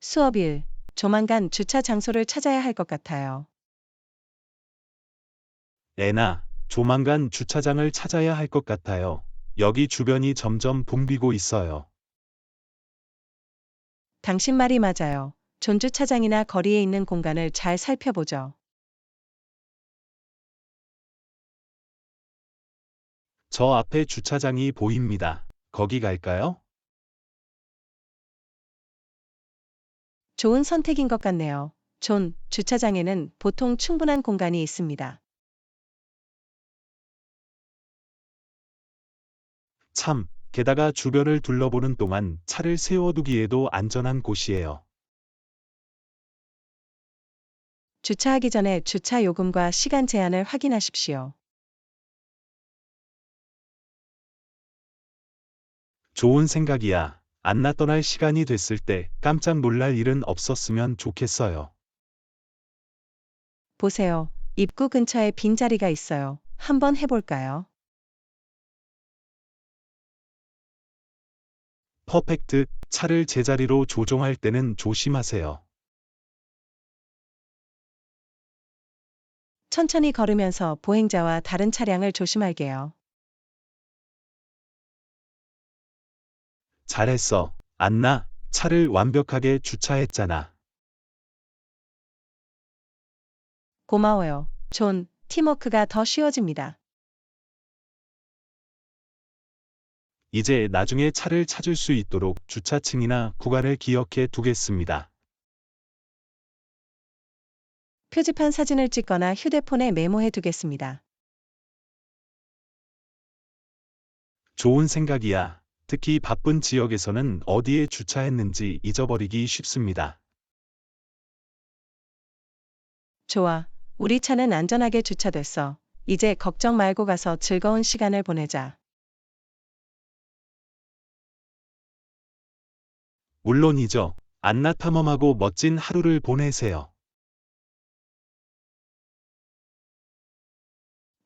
수업일, 조만간 주차 장소를 찾아야 할 것 같아요. 애나, 조만간 주차장을 찾아야 할 것 같아요. 여기 주변이 점점 붐비고 있어요. 당신 말이 맞아요. 존 주차장이나 거리에 있는 공간을 잘 살펴보죠. 저 앞에 주차장이 보입니다. 거기 갈까요? 좋은 선택인 것 같네요. 존, 주차장에는 보통 충분한 공간이 있습니다. 참, 게다가 주변을 둘러보는 동안 차를 세워두기에도 안전한 곳이에요. 주차하기 전에 주차 요금과 시간 제한을 확인하십시오. 좋은 생각이야. 안나 떠날 시간이 됐을 때 깜짝 놀랄 일은 없었으면 좋겠어요. 보세요. 입구 근처에 빈자리가 있어요. 한번 해볼까요? 퍼펙트, 차를 제자리로 조종할 때는 조심하세요. 천천히 걸으면서 보행자와 다른 차량을 조심할게요. 잘했어. 안나, 차를 완벽하게 주차했잖아. 고마워요. 존, 팀워크가 더 쉬워집니다. 이제 나중에 차를 찾을 수 있도록 주차층이나 구간을 기억해 두겠습니다. 표지판 사진을 찍거나 휴대폰에 메모해 두겠습니다. 좋은 생각이야. 특히 바쁜 지역에서는 어디에 주차했는지 잊어버리기 쉽습니다. 좋아. 우리 차는 안전하게 주차됐어. 이제 걱정 말고 가서 즐거운 시간을 보내자. 물론이죠. 안나 탐험하고 멋진 하루를 보내세요.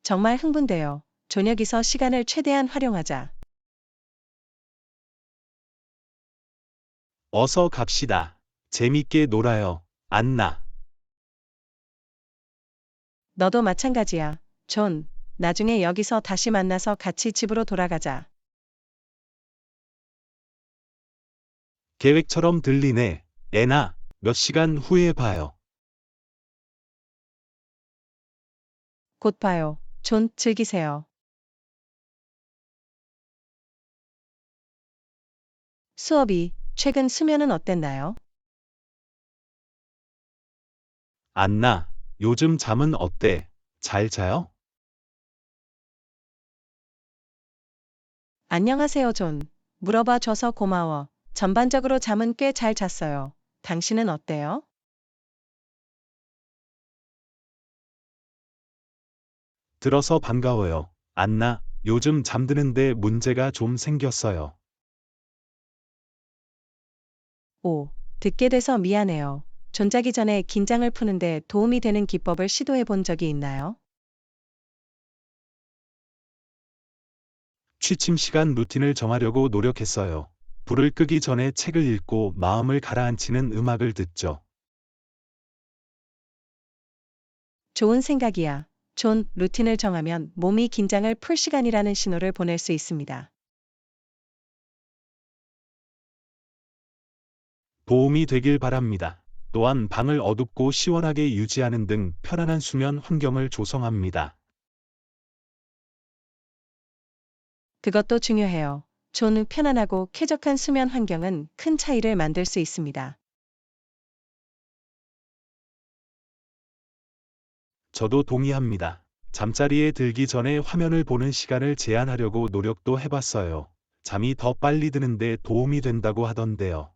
정말 흥분돼요. 저녁이서 시간을 최대한 활용하자. 어서 갑시다. 재밌게 놀아요. 안나. 너도 마찬가지야. 존, 나중에 여기서 다시 만나서 같이 집으로 돌아가자. 계획처럼 들리네. 애나, 몇 시간 후에 봐요. 곧 봐요. 존, 즐기세요. 수업이, 최근 수면은 어땠나요? 안나, 요즘 잠은 어때? 잘 자요? 안녕하세요, 존. 물어봐 줘서 고마워. 전반적으로 잠은 꽤 잘 잤어요. 당신은 어때요? 들어서 반가워요. 안나, 요즘 잠드는데 문제가 좀 생겼어요. 오, 듣게 돼서 미안해요. 존 자기 전에 긴장을 푸는데 도움이 되는 기법을 시도해 본 적이 있나요? 취침 시간 루틴을 정하려고 노력했어요. 불을 끄기 전에 책을 읽고 마음을 가라앉히는 음악을 듣죠. 좋은 생각이야. 존, 루틴을 정하면 몸이 긴장을 풀 시간이라는 신호를 보낼 수 있습니다. 도움이 되길 바랍니다. 또한 방을 어둡고 시원하게 유지하는 등 편안한 수면 환경을 조성합니다. 그것도 중요해요. 존, 편안하고 쾌적한 수면 환경은 큰 차이를 만들 수 있습니다. 저도 동의합니다. 잠자리에 들기 전에 화면을 보는 시간을 제한하려고 노력도 해봤어요. 잠이 더 빨리 드는데 도움이 된다고 하던데요.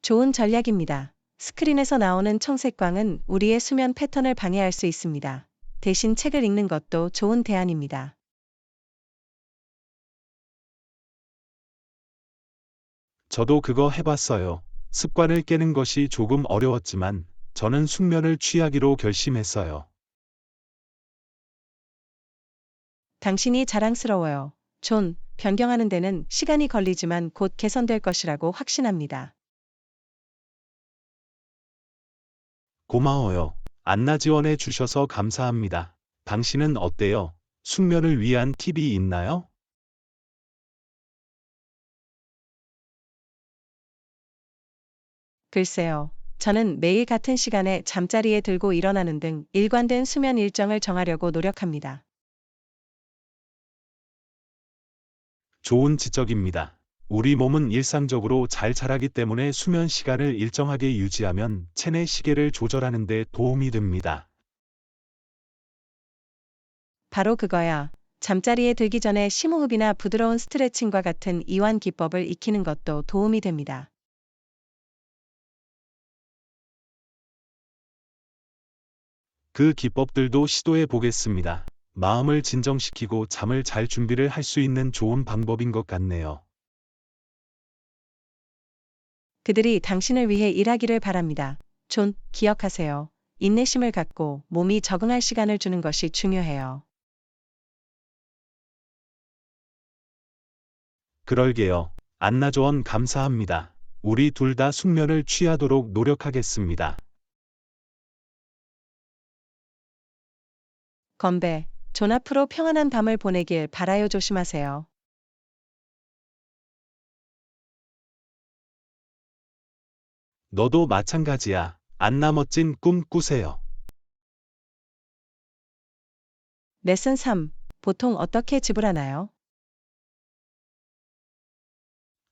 좋은 전략입니다. 스크린에서 나오는 청색광은 우리의 수면 패턴을 방해할 수 있습니다. 대신 책을 읽는 것도 좋은 대안입니다. 저도 그거 해봤어요. 습관을 깨는 것이 조금 어려웠지만 저는 숙면을 취하기로 결심했어요. 당신이 자랑스러워요. 존, 변경하는 데는 시간이 걸리지만 곧 개선될 것이라고 확신합니다. 고마워요. 안나 지원해 주셔서 감사합니다. 당신은 어때요? 숙면을 위한 팁이 있나요? 글쎄요. 저는 매일 같은 시간에 잠자리에 들고 일어나는 등 일관된 수면 일정을 정하려고 노력합니다. 좋은 지적입니다. 우리 몸은 일상적으로 잘 자라기 때문에 수면 시간을 일정하게 유지하면 체내 시계를 조절하는 데 도움이 됩니다. 바로 그거야. 잠자리에 들기 전에 심호흡이나 부드러운 스트레칭과 같은 이완 기법을 익히는 것도 도움이 됩니다. 그 기법들도 시도해 보겠습니다. 마음을 진정시키고 잠을 잘 준비를 할 수 있는 좋은 방법인 것 같네요. 그들이 당신을 위해 일하기를 바랍니다. 존, 기억하세요. 인내심을 갖고 몸이 적응할 시간을 주는 것이 중요해요. 그럴게요. 안나 조언 감사합니다. 우리 둘 다 숙면을 취하도록 노력하겠습니다. 건배, 존 앞으로 평안한 밤을 보내길 바라요. 조심하세요. 너도 마찬가지야. 안나 멋진 꿈 꾸세요. 레슨 3. 보통 어떻게 지불하나요?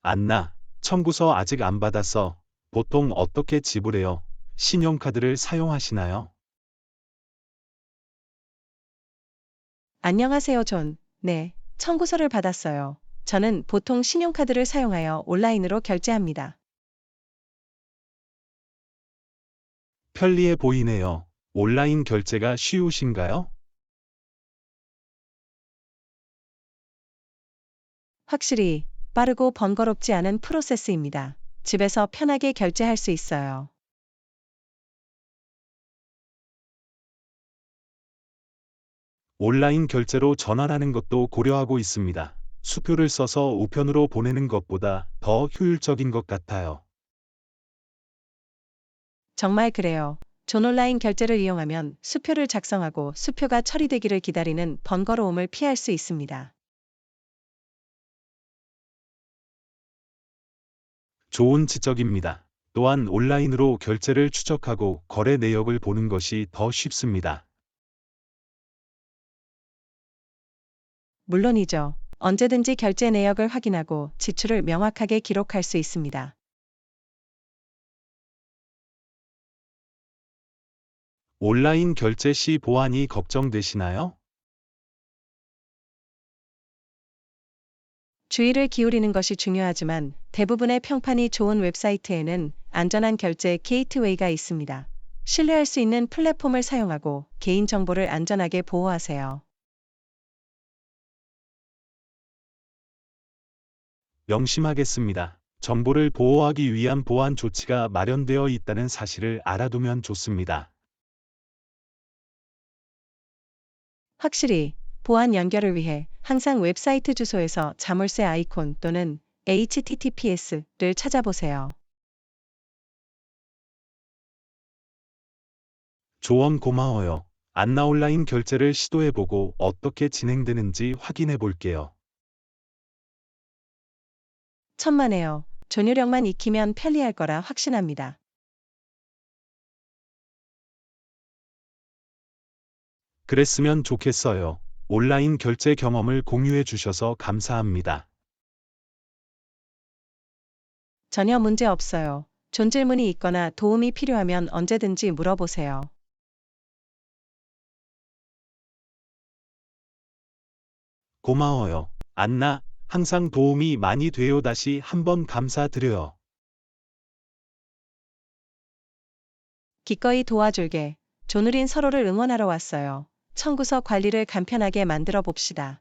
안나, 청구서 아직 안 받았어. 보통 어떻게 지불해요? 신용카드를 사용하시나요? 안녕하세요, 존. 네, 청구서를 받았어요. 저는 보통 신용카드를 사용하여 온라인으로 결제합니다. 편리해 보이네요. 온라인 결제가 쉬우신가요? 확실히 빠르고 번거롭지 않은 프로세스입니다. 집에서 편하게 결제할 수 있어요. 온라인 결제로 전환하는 것도 고려하고 있습니다. 수표를 써서 우편으로 보내는 것보다 더 효율적인 것 같아요. 정말 그래요. 존 온라인 결제를 이용하면 수표를 작성하고 수표가 처리되기를 기다리는 번거로움을 피할 수 있습니다. 좋은 지적입니다. 또한 온라인으로 결제를 추적하고 거래 내역을 보는 것이 더 쉽습니다. 물론이죠. 언제든지 결제 내역을 확인하고 지출을 명확하게 기록할 수 있습니다. 온라인 결제 시 보안이 걱정되시나요? 주의를 기울이는 것이 중요하지만 대부분의 평판이 좋은 웹사이트에는 안전한 결제 게이트웨이가 있습니다. 신뢰할 수 있는 플랫폼을 사용하고 개인정보를 안전하게 보호하세요. 명심하겠습니다. 정보를 보호하기 위한 보안 조치가 마련되어 있다는 사실을 알아두면 좋습니다. 확실히 보안 연결을 위해 항상 웹사이트 주소에서 자물쇠 아이콘 또는 HTTPS를 찾아보세요. 조언 고마워요. 안나 온라인 결제를 시도해보고 어떻게 진행되는지 확인해 볼게요. 천만에요. 전유력만 익히면 편리할 거라 확신합니다. 그랬으면 좋겠어요. 온라인 결제 경험을 공유해 주셔서 감사합니다. 전혀 문제 없어요. 존 질문이 있거나 도움이 필요하면 언제든지 물어보세요. 고마워요. 안나, 항상 도움이 많이 돼요. 다시 한번 감사드려요. 기꺼이 도와줄게. 존 우린 서로를 응원하러 왔어요. 청구서 관리를 간편하게 만들어 봅시다.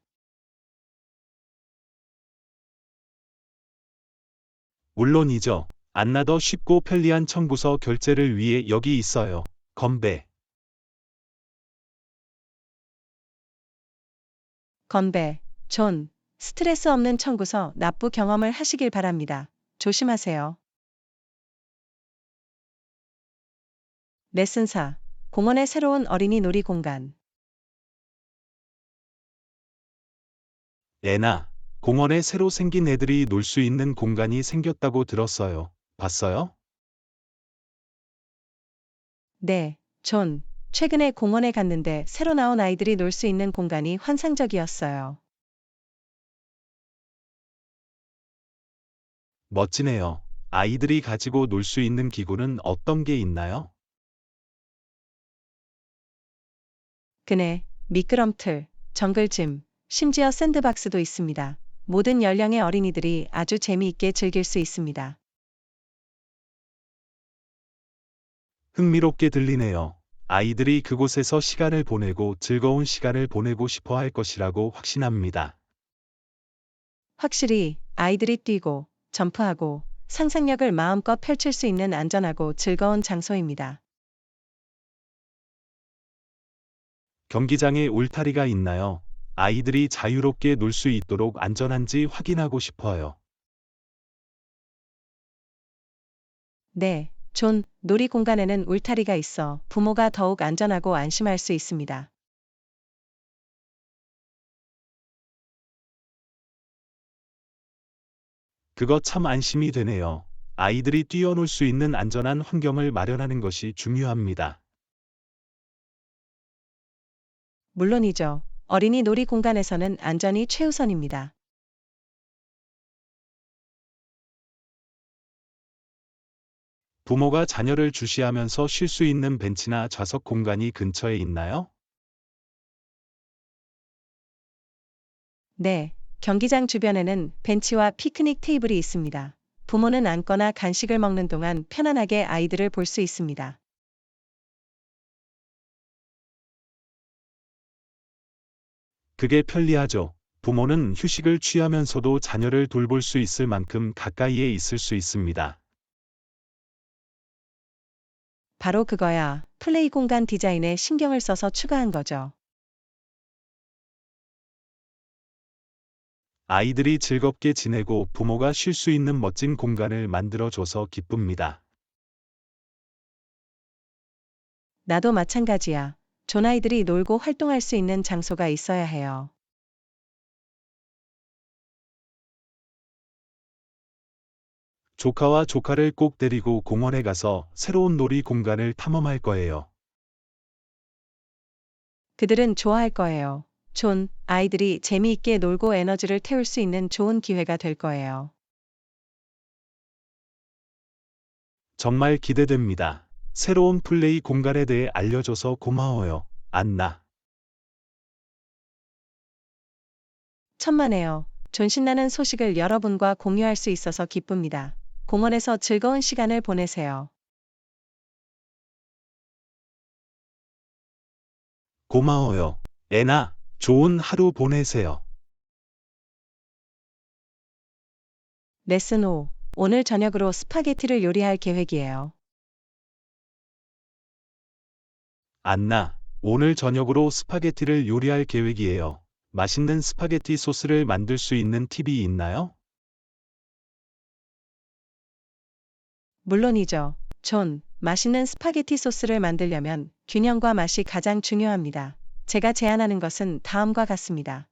물론이죠. 안나 더 쉽고 편리한 청구서 결제를 위해 여기 있어요. 건배. 건배, 존, 스트레스 없는 청구서 납부 경험을 하시길 바랍니다. 조심하세요. 레슨 4. 공원의 새로운 어린이 놀이 공간. 애나, 공원에 새로 생긴 애들이 놀 수 있는 공간이 생겼다고 들었어요. 봤어요? 네, 존. 최근에 공원에 갔는데 새로 나온 아이들이 놀 수 있는 공간이 환상적이었어요. 멋지네요. 아이들이 가지고 놀 수 있는 기구는 어떤 게 있나요? 그네, 미끄럼틀, 정글짐, 심지어 샌드박스도 있습니다. 모든 연령의 어린이들이 아주 재미있게 즐길 수 있습니다. 흥미롭게 들리네요. 아이들이 그곳에서 시간을 보내고 즐거운 시간을 보내고 싶어 할 것이라고 확신합니다. 확실히 아이들이 뛰고 점프하고 상상력을 마음껏 펼칠 수 있는 안전하고 즐거운 장소입니다. 경기장에 울타리가 있나요? 아이들이 자유롭게 놀 수 있도록 안전한지 확인하고 싶어요. 네, 존, 놀이 공간에는 울타리가 있어 부모가 더욱 안전하고 안심할 수 있습니다. 그거 참 안심이 되네요. 아이들이 뛰어놀 수 있는 안전한 환경을 마련하는 것이 중요합니다. 물론이죠. 어린이 놀이 공간에서는 안전이 최우선입니다. 부모가 자녀를 주시하면서 쉴 수 있는 벤치나 좌석 공간이 근처에 있나요? 네, 경기장 주변에는 벤치와 피크닉 테이블이 있습니다. 부모는 앉거나 간식을 먹는 동안 편안하게 아이들을 볼 수 있습니다. 그게 편리하죠. 부모는 휴식을 취하면서도 자녀를 돌볼 수 있을 만큼 가까이에 있을 수 있습니다. 바로 그거야. 플레이 공간 디자인에 신경을 써서 추가한 거죠. 아이들이 즐겁게 지내고 부모가 쉴 수 있는 멋진 공간을 만들어줘서 기쁩니다. 나도 마찬가지야. 존 아이들이 놀고 활동할 수 있는 장소가 있어야 해요. 조카와 조카를 꼭 데리고 공원에 가서 새로운 놀이 공간을 탐험할 거예요. 그들은 좋아할 거예요. 존, 아이들이 재미있게 놀고 에너지를 태울 수 있는 좋은 기회가 될 거예요. 정말 기대됩니다. 새로운 플레이 공간에 대해 알려줘서 고마워요, 안나. 천만에요. 존 신나는 소식을 여러분과 공유할 수 있어서 기쁩니다. 공원에서 즐거운 시간을 보내세요. 고마워요. 애나, 좋은 하루 보내세요. 레슨 5. 오늘 저녁으로 스파게티를 요리할 계획이에요. 안나, 오늘 저녁으로 스파게티를 요리할 계획이에요. 맛있는 스파게티 소스를 만들 수 있는 팁이 있나요? 물론이죠. 존, 맛있는 스파게티 소스를 만들려면 균형과 맛이 가장 중요합니다. 제가 제안하는 것은 다음과 같습니다.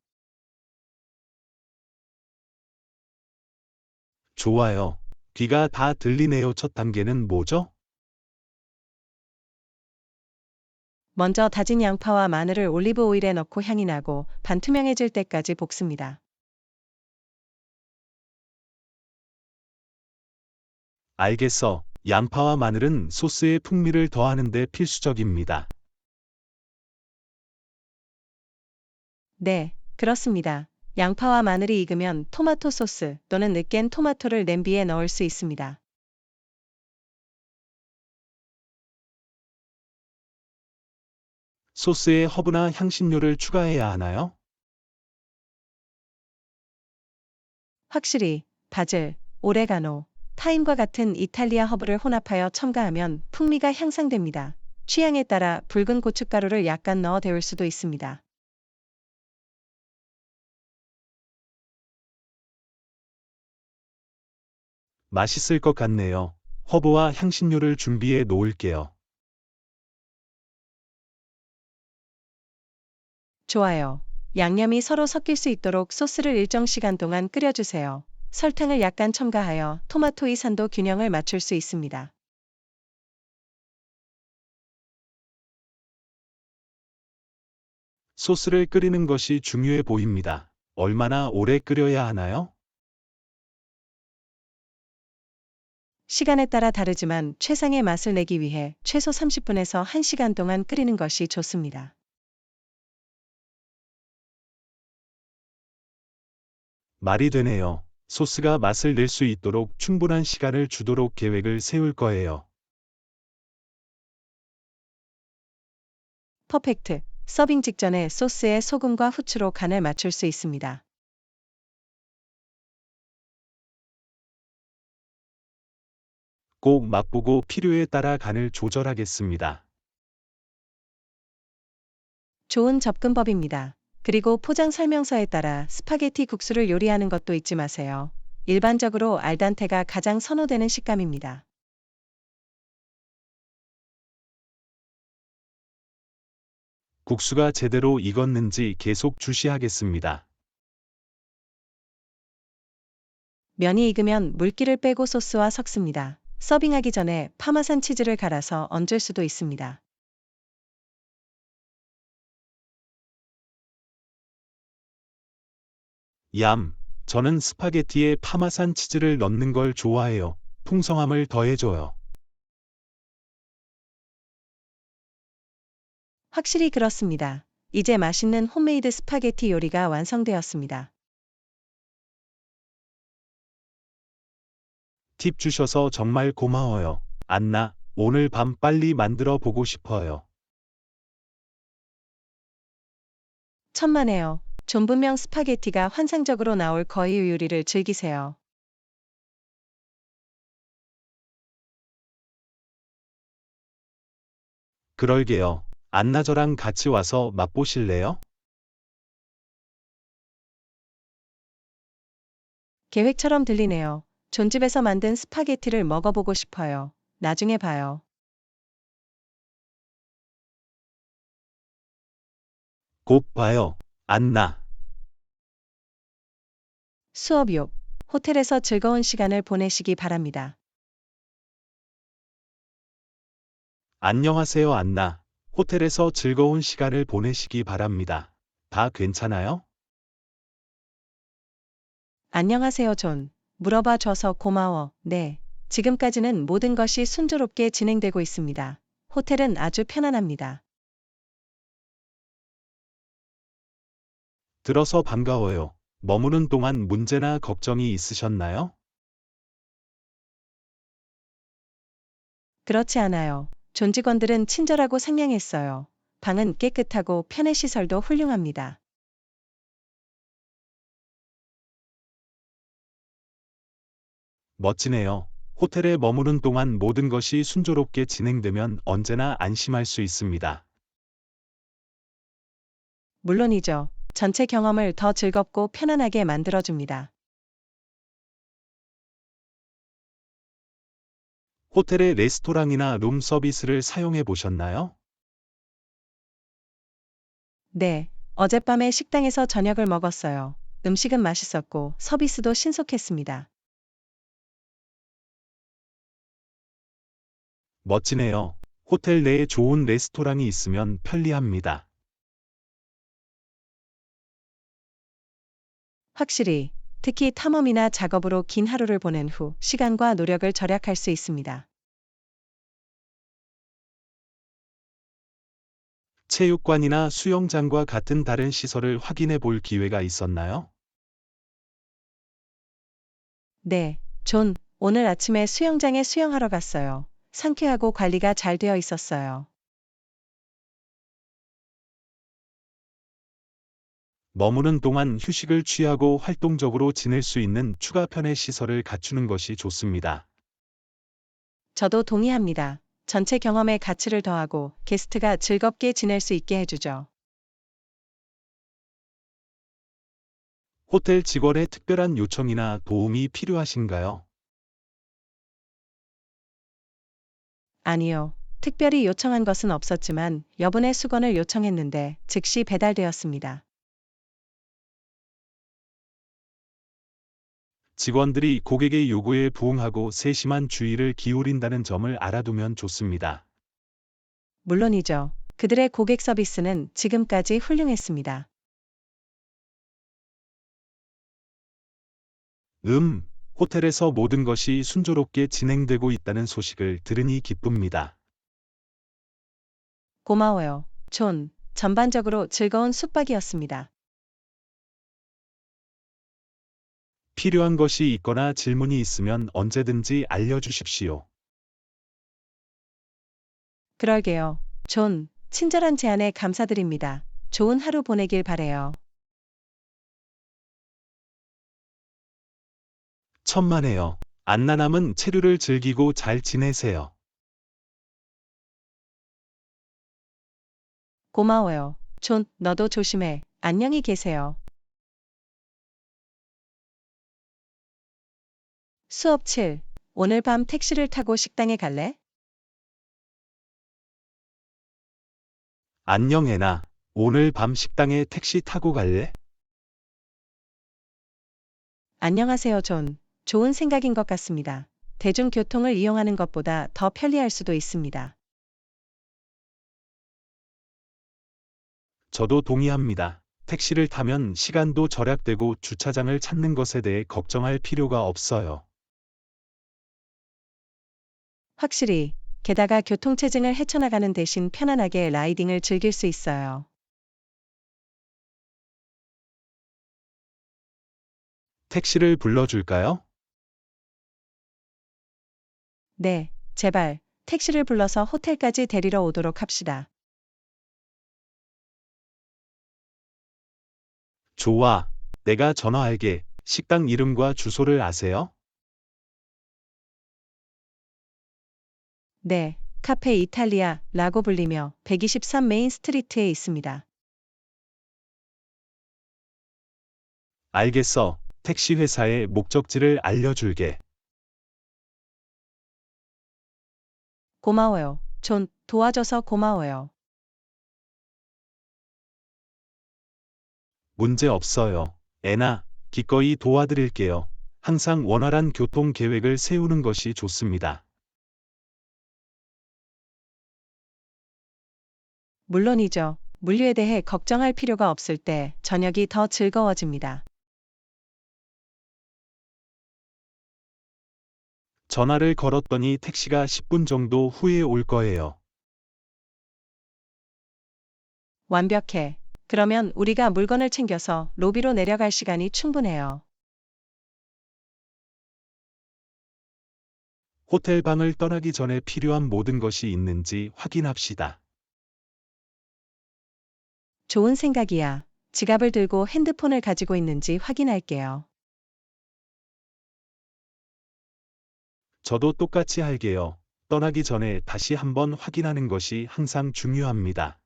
좋아요. 귀가 다 들리네요. 첫 단계는 뭐죠? 먼저 다진 양파와 마늘을 올리브 오일에 넣고 향이 나고 반투명해질 때까지 볶습니다. 알겠어. 양파와 마늘은 소스의 풍미를 더하는데 필수적입니다. 네, 그렇습니다. 양파와 마늘이 익으면 토마토 소스 또는 으깬 토마토를 냄비에 넣을 수 있습니다. 소스에 허브나 향신료를 추가해야 하나요? 확실히 바질, 오레가노, 타임과 같은 이탈리아 허브를 혼합하여 첨가하면 풍미가 향상됩니다. 취향에 따라 붉은 고춧가루를 약간 넣어 데울 수도 있습니다. 맛있을 것 같네요. 허브와 향신료를 준비해 놓을게요. 좋아요. 양념이 서로 섞일 수 있도록 소스를 일정 시간 동안 끓여주세요. 설탕을 약간 첨가하여 토마토의 산도 균형을 맞출 수 있습니다. 소스를 끓이는 것이 중요해 보입니다. 얼마나 오래 끓여야 하나요? 시간에 따라 다르지만 최상의 맛을 내기 위해 최소 30분에서 1시간 동안 끓이는 것이 좋습니다. 말이 되네요. 소스가 맛을 낼 수 있도록 충분한 시간을 주도록 계획을 세울 거예요. 퍼펙트. 서빙 직전에 소스에 소금과 후추로 간을 맞출 수 있습니다. 꼭 맛보고 필요에 따라 간을 조절하겠습니다. 좋은 접근법입니다. 그리고 포장 설명서에 따라 스파게티 국수를 요리하는 것도 잊지 마세요. 일반적으로 알단테가 가장 선호되는 식감입니다. 국수가 제대로 익었는지 계속 주시하겠습니다. 면이 익으면 물기를 빼고 소스와 섞습니다. 서빙하기 전에 파마산 치즈를 갈아서 얹을 수도 있습니다. 저는 스파게티에 파마산 치즈를 넣는 걸 좋아해요. 풍성함을 더해줘요. 확실히 그렇습니다. 이제 맛있는 홈메이드 스파게티 요리가 완성되었습니다. 팁 주셔서 정말 고마워요. 안나, 오늘 밤 빨리 만들어 보고 싶어요. 천만에요. 존분명 스파게티가 환상적으로 나올 거의 요리를 즐기세요. 그럴게요. 안나 저랑 같이 와서 맛보실래요? 계획처럼 들리네요. 존집에서 만든 스파게티를 먹어보고 싶어요. 나중에 봐요. 곧 봐요. 안나. 수업 욕. 호텔에서 즐거운 시간을 보내시기 바랍니다. 안녕하세요, 안나. 호텔에서 즐거운 시간을 보내시기 바랍니다. 다 괜찮아요? 안녕하세요, 존. 물어봐 줘서 고마워. 네. 지금까지는 모든 것이 순조롭게 진행되고 있습니다. 호텔은 아주 편안합니다. 들어서 반가워요. 머무는 동안 문제나 걱정이 있으셨나요? 그렇지 않아요. 존 직원들은 친절하고 상냥했어요. 방은 깨끗하고 편의 시설도 훌륭합니다. 멋지네요. 호텔에 머무는 동안 모든 것이 순조롭게 진행되면 언제나 안심할 수 있습니다. 물론이죠. 전체 경험을 더 즐겁고 편안하게 만들어줍니다. 호텔의 레스토랑이나 룸 서비스를 사용해 보셨나요? 네. 어젯밤에 식당에서 저녁을 먹었어요. 음식은 맛있었고 서비스도 신속했습니다. 멋지네요. 호텔 내에 좋은 레스토랑이 있으면 편리합니다. 확실히, 특히 탐험이나 작업으로 긴 하루를 보낸 후 시간과 노력을 절약할 수 있습니다. 체육관이나 수영장과 같은 다른 시설을 확인해 볼 기회가 있었나요? 네, 존, 오늘 아침에 수영장에 수영하러 갔어요. 상쾌하고 관리가 잘 되어 있었어요. 머무는 동안 휴식을 취하고 활동적으로 지낼 수 있는 추가 편의 시설을 갖추는 것이 좋습니다. 저도 동의합니다. 전체 경험에 가치를 더하고 게스트가 즐겁게 지낼 수 있게 해주죠. 호텔 직원의 특별한 요청이나 도움이 필요하신가요? 아니요. 특별히 요청한 것은 없었지만 여분의 수건을 요청했는데 즉시 배달되었습니다. 직원들이 고객의 요구에 부응하고 세심한 주의를 기울인다는 점을 알아두면 좋습니다. 물론이죠. 그들의 고객 서비스는 지금까지 훌륭했습니다. 호텔에서 모든 것이 순조롭게 진행되고 있다는 소식을 들으니 기쁩니다. 고마워요. 존. 전반적으로 즐거운 숙박이었습니다. 필요한 것이 있거나 질문이 있으면 언제든지 알려주십시오. 그럴게요. 존. 친절한 제안에 감사드립니다. 좋은 하루 보내길 바래요. 천만에요. 안나남은 체류를 즐기고 잘 지내세요. 고마워요. 존, 너도 조심해. 안녕히 계세요. 수업 7. 오늘 밤 택시를 타고 식당에 갈래? 안녕 애나. 오늘 밤 식당에 택시 타고 갈래? 안녕하세요, 존. 좋은 생각인 것 같습니다. 대중교통을 이용하는 것보다 더 편리할 수도 있습니다. 저도 동의합니다. 택시를 타면 시간도 절약되고 주차장을 찾는 것에 대해 걱정할 필요가 없어요. 확실히, 게다가 교통체증을 헤쳐나가는 대신 편안하게 라이딩을 즐길 수 있어요. 택시를 불러줄까요? 네, 제발, 택시를 불러서 호텔까지 데리러 오도록 합시다. 좋아. 내가 전화할게. 식당 이름과 주소를 아세요? 네, 카페 이탈리아라고 불리며 123 메인 스트리트에 있습니다. 알겠어. 택시 회사의 목적지를 알려줄게. 고마워요. 존, 도와줘서 고마워요. 문제 없어요. 애나, 기꺼이 도와드릴게요. 항상 원활한 교통 계획을 세우는 것이 좋습니다. 물론이죠. 물류에 대해 걱정할 필요가 없을 때 저녁이 더 즐거워집니다. 전화를 걸었더니 택시가 10분 정도 후에 올 거예요. 완벽해. 그러면 우리가 물건을 챙겨서 로비로 내려갈 시간이 충분해요. 호텔 방을 떠나기 전에 필요한 모든 것이 있는지 확인합시다. 좋은 생각이야. 지갑을 들고 핸드폰을 가지고 있는지 확인할게요. 저도 똑같이 할게요. 떠나기 전에 다시 한번 확인하는 것이 항상 중요합니다.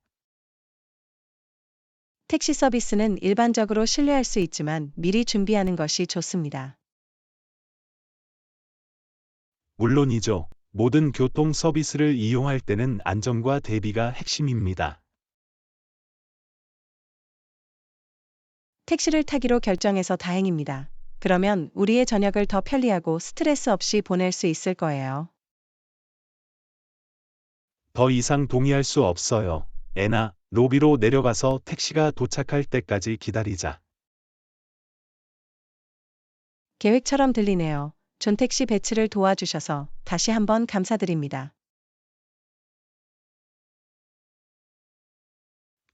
택시 서비스는 일반적으로 신뢰할 수 있지만 미리 준비하는 것이 좋습니다. 물론이죠. 모든 교통 서비스를 이용할 때는 안전과 대비가 핵심입니다. 택시를 타기로 결정해서 다행입니다. 그러면 우리의 저녁을 더 편리하고 스트레스 없이 보낼 수 있을 거예요. 더 이상 동의할 수 없어요. 애나, 로비로 내려가서 택시가 도착할 때까지 기다리자. 계획처럼 들리네요. 존 택시 배치를 도와주셔서 다시 한번 감사드립니다.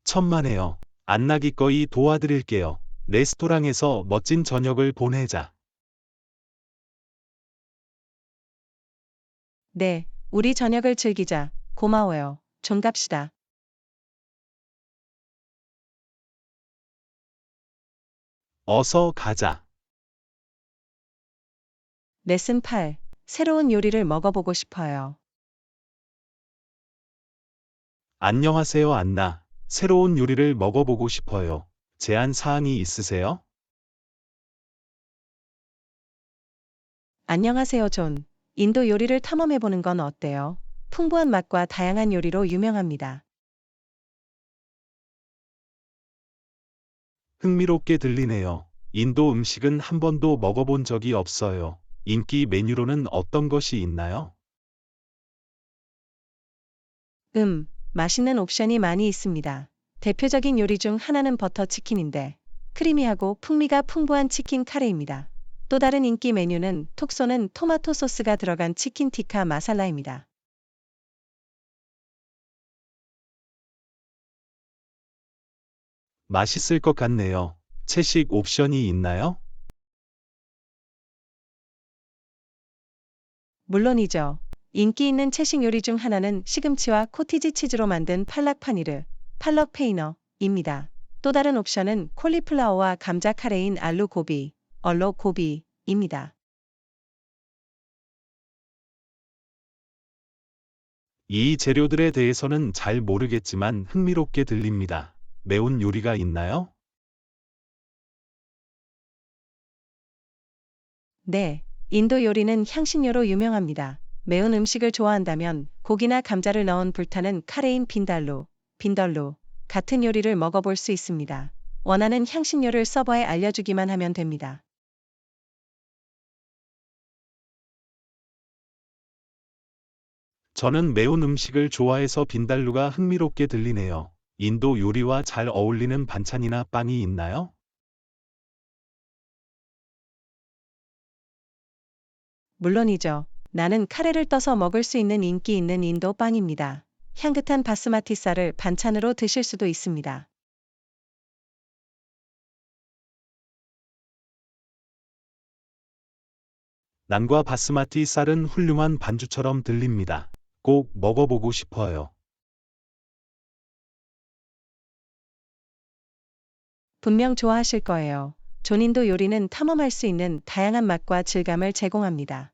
천만에요. 안나 기꺼이 도와드릴게요. 레스토랑에서 멋진 저녁을 보내자. 네, 우리 저녁을 즐기자. 고마워요. 존 갑시다. 어서 가자. 레슨 8. 새로운 요리를 먹어보고 싶어요. 안녕하세요, 안나. 새로운 요리를 먹어보고 싶어요. 제안 사항이 있으세요? 안녕하세요, 존. 인도 요리를 탐험해보는 건 어때요? 풍부한 맛과 다양한 요리로 유명합니다. 흥미롭게 들리네요. 인도 음식은 한 번도 먹어본 적이 없어요. 인기 메뉴로는 어떤 것이 있나요? 맛있는 옵션이 많이 있습니다. 대표적인 요리 중 하나는 버터 치킨인데, 크리미하고 풍미가 풍부한 치킨 카레입니다. 또 다른 인기 메뉴는 톡 쏘는 토마토 소스가 들어간 치킨 티카 마살라입니다. 맛있을 것 같네요. 채식 옵션이 있나요? 물론이죠. 인기 있는 채식 요리 중 하나는 시금치와 코티지 치즈로 만든 팔락 파니르, 팔럭 페이너입니다. 또 다른 옵션은 콜리플라워와 감자 카레인 알루 고비, 얼로 고비입니다. 이 재료들에 대해서는 잘 모르겠지만 흥미롭게 들립니다. 매운 요리가 있나요? 네, 인도 요리는 향신료로 유명합니다. 매운 음식을 좋아한다면 고기나 감자를 넣은 불타는 카레인 빈달루 같은 요리를 먹어볼 수 있습니다. 원하는 향신료를 서버에 알려주기만 하면 됩니다. 저는 매운 음식을 좋아해서 빈달루가 흥미롭게 들리네요. 인도 요리와 잘 어울리는 반찬이나 빵이 있나요? 물론이죠. 나는 카레를 떠서 먹을 수 있는 인기 있는 인도 빵입니다. 향긋한 바스마티 쌀을 반찬으로 드실 수도 있습니다. 난과 바스마티 쌀은 훌륭한 반주처럼 들립니다. 꼭 먹어보고 싶어요. 분명 좋아하실 거예요. 존인도 요리는 탐험할 수 있는 다양한 맛과 질감을 제공합니다.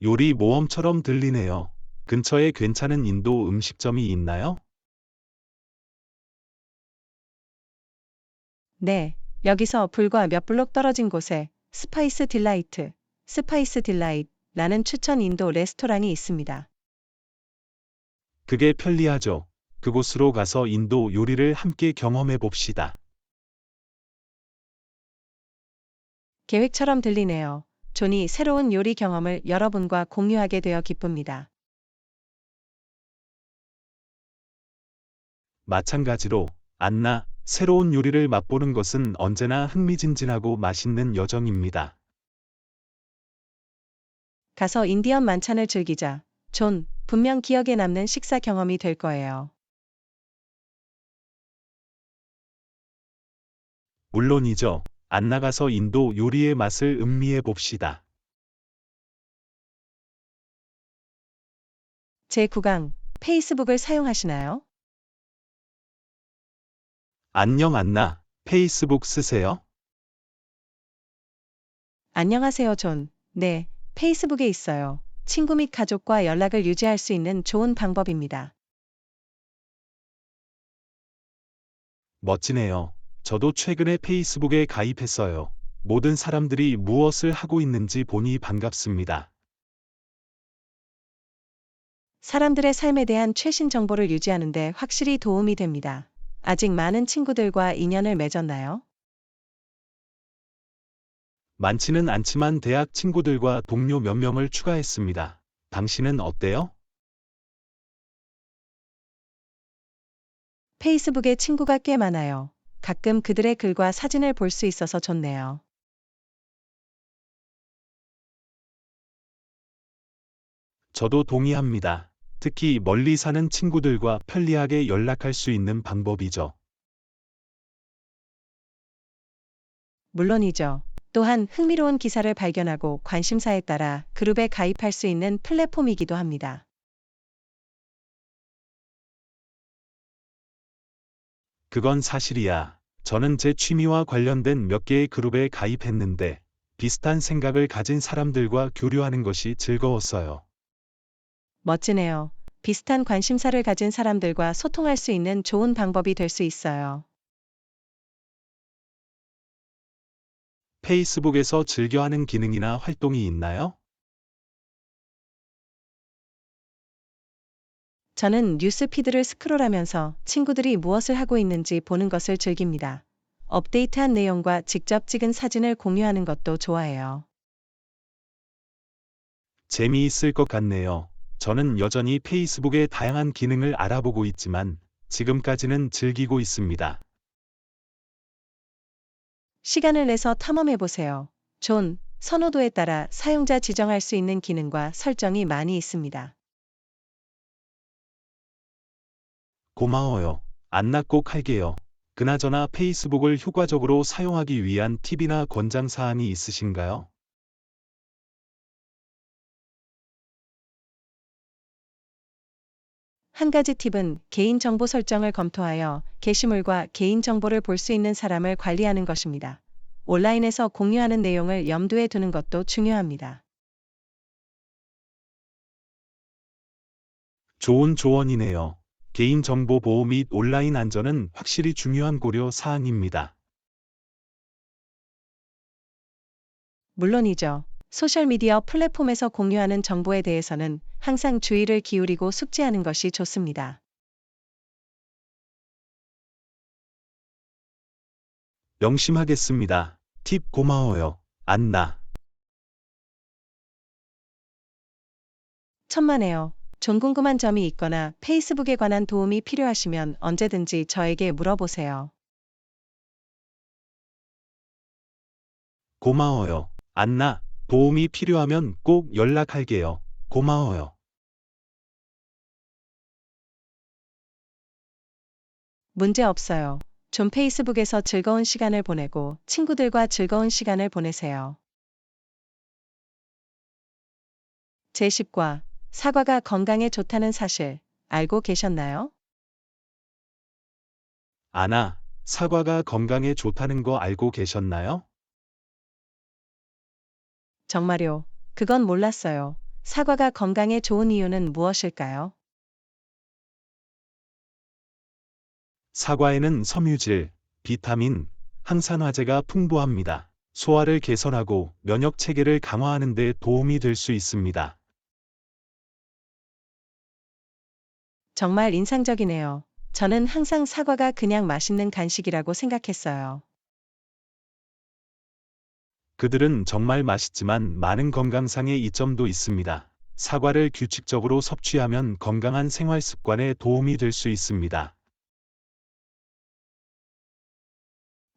요리 모험처럼 들리네요. 근처에 괜찮은 인도 음식점이 있나요? 네, 여기서 불과 몇 블록 떨어진 곳에 스파이스 딜라이트라는 추천 인도 레스토랑이 있습니다. 그게 편리하죠. 그곳으로 가서 인도 요리를 함께 경험해 봅시다. 계획처럼 들리네요. 존이 새로운 요리 경험을 여러분과 공유하게 되어 기쁩니다. 마찬가지로, 안나, 새로운 요리를 맛보는 것은 언제나 흥미진진하고 맛있는 여정입니다. 가서 인디언 만찬을 즐기자. 존, 분명 기억에 남는 식사 경험이 될 거예요. 물론이죠. 안 나가서 인도 요리의 맛을 음미해 봅시다. 제 구강, 페이스북을 사용하시나요? 안녕 안나, 페이스북 쓰세요? 안녕하세요, 존. 네, 페이스북에 있어요. 친구 및 가족과 연락을 유지할 수 있는 좋은 방법입니다. 멋지네요. 저도 최근에 페이스북에 가입했어요. 모든 사람들이 무엇을 하고 있는지 보니 반갑습니다. 사람들의 삶에 대한 최신 정보를 유지하는 데 확실히 도움이 됩니다. 아직 많은 친구들과 인연을 맺었나요? 많지는 않지만 대학 친구들과 동료 몇 명을 추가했습니다. 당신은 어때요? 페이스북에 친구가 꽤 많아요. 가끔 그들의 글과 사진을 볼 수 있어서 좋네요. 저도 동의합니다. 특히 멀리 사는 친구들과 편리하게 연락할 수 있는 방법이죠. 물론이죠. 또한 흥미로운 기사를 발견하고 관심사에 따라 그룹에 가입할 수 있는 플랫폼이기도 합니다. 그건 사실이야. 저는 제 취미와 관련된 몇 개의 그룹에 가입했는데 비슷한 생각을 가진 사람들과 교류하는 것이 즐거웠어요. 멋지네요. 비슷한 관심사를 가진 사람들과 소통할 수 있는 좋은 방법이 될 수 있어요. 페이스북에서 즐겨하는 기능이나 활동이 있나요? 저는 뉴스 피드를 스크롤하면서 친구들이 무엇을 하고 있는지 보는 것을 즐깁니다. 업데이트한 내용과 직접 찍은 사진을 공유하는 것도 좋아해요. 재미있을 것 같네요. 저는 여전히 페이스북의 다양한 기능을 알아보고 있지만 지금까지는 즐기고 있습니다. 시간을 내서 탐험해보세요. 존, 선호도에 따라 사용자 지정할 수 있는 기능과 설정이 많이 있습니다. 고마워요. 안나 꼭 할게요. 그나저나 페이스북을 효과적으로 사용하기 위한 팁이나 권장 사항이 있으신가요? 한 가지 팁은 개인정보 설정을 검토하여 게시물과 개인정보를 볼 수 있는 사람을 관리하는 것입니다. 온라인에서 공유하는 내용을 염두에 두는 것도 중요합니다. 좋은 조언이네요. 개인정보 보호 및 온라인 안전은 확실히 중요한 고려 사항입니다. 물론이죠. 소셜미디어 플랫폼에서 공유하는 정보에 대해서는 항상 주의를 기울이고 숙지하는 것이 좋습니다. 명심하겠습니다. 팁 고마워요. 안나. 천만에요. 좀 궁금한 점이 있거나 페이스북에 관한 도움이 필요하시면 언제든지 저에게 물어보세요. 고마워요. 안나, 도움이 필요하면 꼭 연락할게요. 고마워요. 문제 없어요. 좀 페이스북에서 즐거운 시간을 보내고 친구들과 즐거운 시간을 보내세요. 제10과 사과가 건강에 좋다는 사실 알고 계셨나요? 아나, 사과가 건강에 좋다는 거 알고 계셨나요? 정말요? 그건 몰랐어요. 사과가 건강에 좋은 이유는 무엇일까요? 사과에는 섬유질, 비타민, 항산화제가 풍부합니다. 소화를 개선하고 면역 체계를 강화하는 데 도움이 될 수 있습니다. 정말 인상적이네요. 저는 항상 사과가 그냥 맛있는 간식이라고 생각했어요. 그들은 정말 맛있지만 많은 건강상의 이점도 있습니다. 사과를 규칙적으로 섭취하면 건강한 생활 습관에 도움이 될 수 있습니다.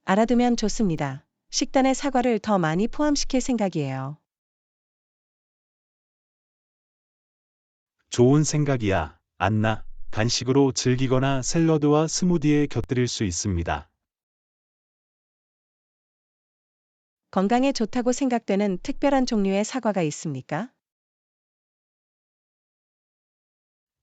알아두면 좋습니다. 식단에 사과를 더 많이 포함시킬 생각이에요. 좋은 생각이야, 안나. 간식으로 즐기거나 샐러드와 스무디에 곁들일 수 있습니다. 건강에 좋다고 생각되는 특별한 종류의 사과가 있습니까?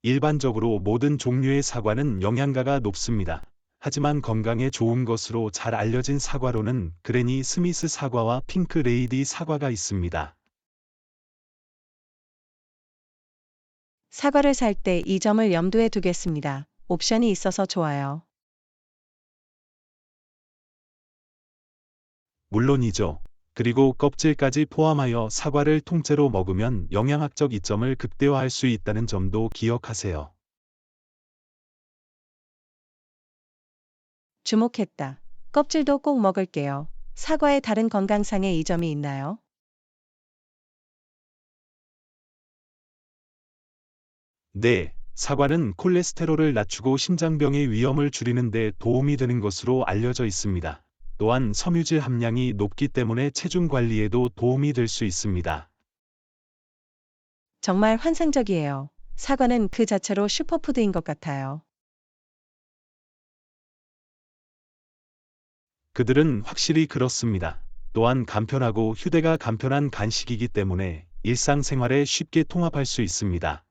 일반적으로 모든 종류의 사과는 영양가가 높습니다. 하지만 건강에 좋은 것으로 잘 알려진 사과로는 그레니 스미스 사과와 핑크 레이디 사과가 있습니다. 사과를 살 때 이 점을 염두에 두겠습니다. 옵션이 있어서 좋아요. 물론이죠. 그리고 껍질까지 포함하여 사과를 통째로 먹으면 영양학적 이점을 극대화할 수 있다는 점도 기억하세요. 주목했다. 껍질도 꼭 먹을게요. 사과에 다른 건강상의 이점이 있나요? 네, 사과는 콜레스테롤을 낮추고 심장병의 위험을 줄이는 데 도움이 되는 것으로 알려져 있습니다. 또한 섬유질 함량이 높기 때문에 체중 관리에도 도움이 될 수 있습니다. 정말 환상적이에요. 사과는 그 자체로 슈퍼푸드인 것 같아요. 그들은 확실히 그렇습니다. 또한 간편하고 휴대가 간편한 간식이기 때문에 일상생활에 쉽게 통합할 수 있습니다.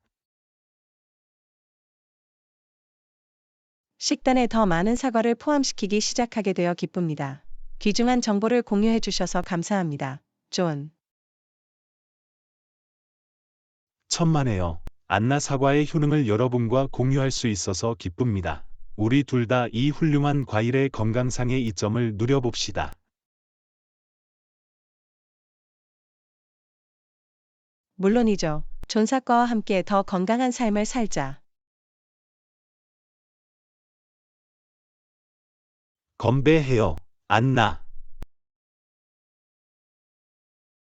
식단에 더 많은 사과를 포함시키기 시작하게 되어 기쁩니다. 귀중한 정보를 공유해 주셔서 감사합니다. 존. 천만에요. 안나 사과의 효능을 여러분과 공유할 수 있어서 기쁩니다. 우리 둘 다 이 훌륭한 과일의 건강상의 이점을 누려봅시다. 물론이죠. 존사과와 함께 더 건강한 삶을 살자. 건배해요, 안나.